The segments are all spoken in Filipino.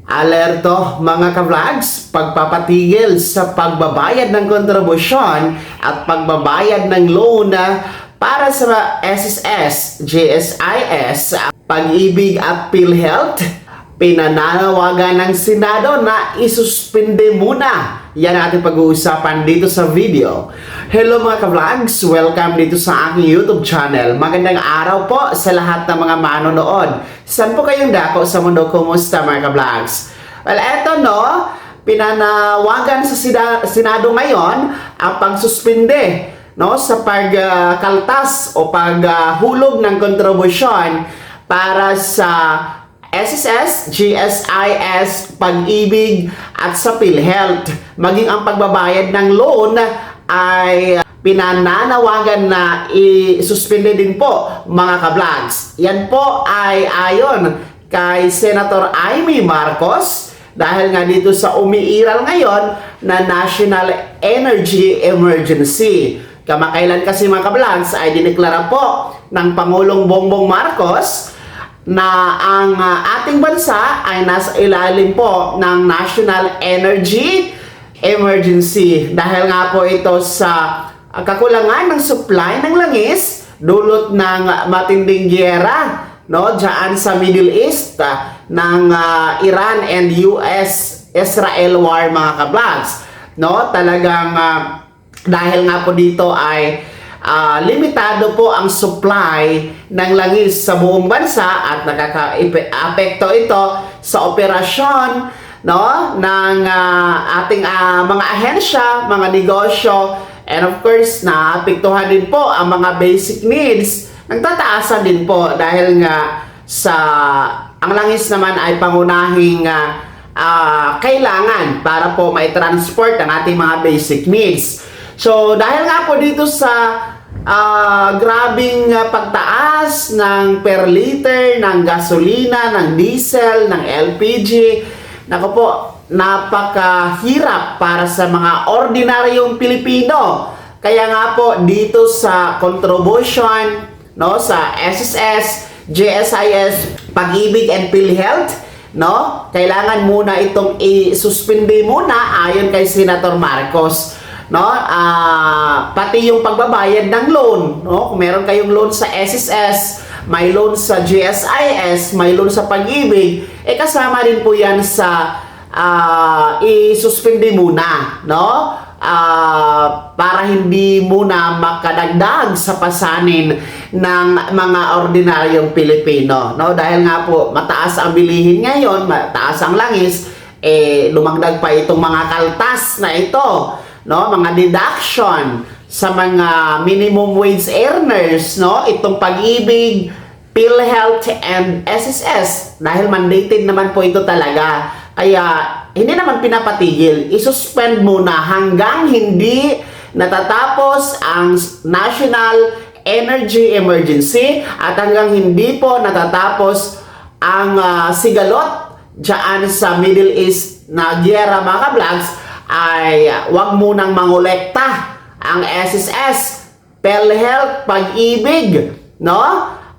Alerto mga ka-vlogs, pagpapatigil sa pagbabayad ng kontribusyon at pagbabayad ng loan para sa SSS, GSIS, Pag-ibig at PhilHealth, pinananawagan ng Senado na isuspinde muna. Yan ang ating pag-uusapan dito sa video. Hello mga ka-vlogs, welcome dito sa aking YouTube channel. Magandang araw po sa lahat ng mga manonood. Saan po kayong dako sa mundo? Kumusta mga ka-vlogs? Well, eto no, pinanawagan sa Senado ngayon ang pagsuspinde sa pagkaltas o paghulog ng kontribusyon para sa SSS, GSIS, Pag-ibig at sa PhilHealth. Maging ang pagbabayad ng loan ay pinananawagan na isuspinde din po mga ka-vlogs. Yan po ay ayon kay Senator Amy Marcos dahil nga dito sa umiiral ngayon na National Energy Emergency. Kamakailan kasi mga ka-vlogs ay dineklara po ng Pangulong Bongbong Marcos na ang ating bansa ay nasa ilalim po ng National Energy Emergency dahil nga po ito sa kakulangan ng supply ng langis dulot ng matinding giyera diyan sa Middle East ng Iran and US-Israel war mga ka-vlogs. Talagang dahil nga po dito ay limitado po ang supply ng langis sa buong bansa at nakaka-apekto ito sa operasyon ng ating mga ahensya, mga negosyo, and of course naapektuhan din po ang mga basic needs. Nagtataasan din po dahil nga sa ang langis naman ay pangunahing kailangan para po mai-transport ang ating mga basic needs. So, dahil nga po dito sa grabing pagtaas ng per liter ng gasolina, ng diesel, ng LPG, naku po, napakahirap para sa mga ordinaryong Pilipino. Kaya nga po dito sa contribution sa SSS, GSIS, Pag-ibig and PhilHealth, kailangan muna itong isuspindi muna ayon kay Senator Marcos. Pati yung pagbabayad ng loan, kung meron kayong loan sa SSS, may loan sa GSIS, may loan sa Pag-ibig, kasama rin po yan sa isuspindi muna, para hindi muna makadagdag sa pasanin ng mga ordinaryong Pilipino, dahil nga po mataas ang bilihin ngayon, mataas ang langis, lumagdag pa itong mga kaltas na ito, mga deduction sa mga minimum wage earners, itong Pag-ibig, PhilHealth and SSS dahil mandated naman po ito talaga. Kaya hindi naman pinapatigil, isuspend muna hanggang hindi natatapos ang National Energy Emergency at hanggang hindi po natatapos ang sigalot dyan sa Middle East na giyera mga ka-vlogs, ay wag munang mangolekta ang SSS, PhilHealth, Pag-ibig,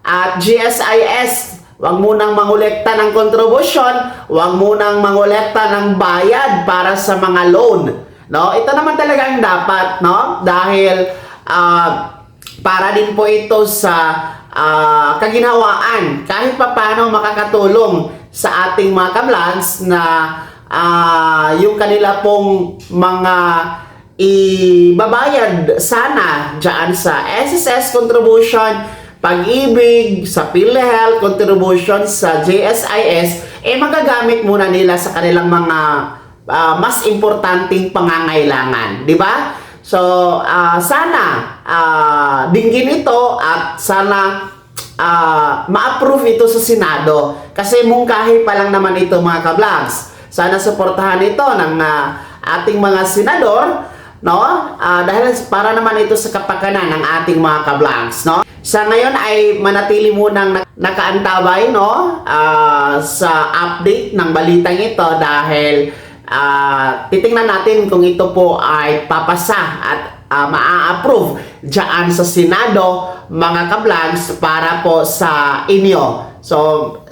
at GSIS. Wag munang mangolekta ng kontribusyon, wag munang mangolekta ng bayad para sa mga loan. Ito naman talaga ang dapat, dahil para din po ito sa kaginhawaan kahit papaano makakatulong sa ating mga ka-vlogs na yung kanila pong mga ibabayad sana dyan sa SSS contribution, Pag-ibig, sa PhilHealth contribution, sa GSIS, magagamit muna nila sa kanilang mga mas importanteng pangangailangan, di ba? So, sana dinggin ito at sana ma-approve ito sa Senado kasi mungkahi pa lang naman ito mga ka-vlogs. Sana suportahan ito ng ating mga senador, dahil para naman ito sa kapakanan ng ating mga ka-vlogs, Sa ngayon ay manatili munang nakaantabay sa update ng balitang ito dahil titingnan natin kung ito po ay papasa at maa-approve dyan sa Senado mga ka-vlogs para po sa inyo So,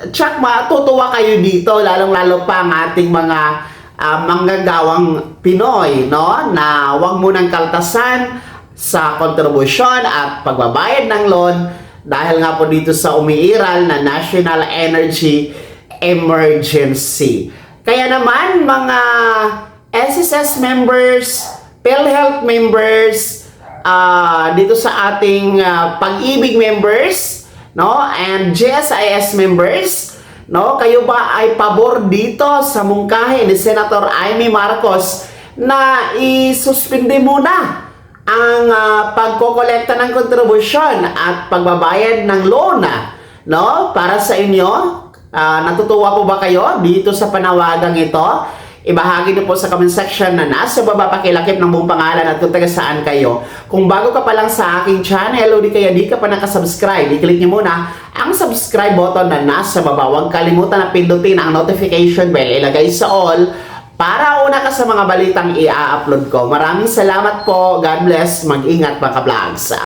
tsak matutuwa kayo dito, lalong-lalo pa ang ating mga manggagawang Pinoy, no? Na huwag munang kaltasan sa kontribusyon at pagbabayad ng loan dahil nga po dito sa umiiral na National Energy Emergency. Kaya naman, mga SSS members, PhilHealth members, dito sa ating Pag-ibig members, no? And GSIS members, no, kayo ba ay pabor dito sa mungkahi ni Senator Amy Marcos na isuspindi muna ang pagkokolekta ng kontribusyon at pagbabayad ng loan, no, para sa inyo? Natutuwa po ba kayo dito sa panawagang ito? Ibahagi niyo po sa comment section na nasa baba, pakilakip ng buong pangalan at kung taga saan kayo. Kung bago ka pa lang sa aking channel o di kaya di ka pa nakasubscribe, i-click niyo muna ang subscribe button na nasa baba. Huwag kalimutan na pindutin ang notification bell, ilagay sa all para una ka sa mga balitang i-upload ko. Maraming salamat po. God bless. Mag-ingat mga ka-vlogs.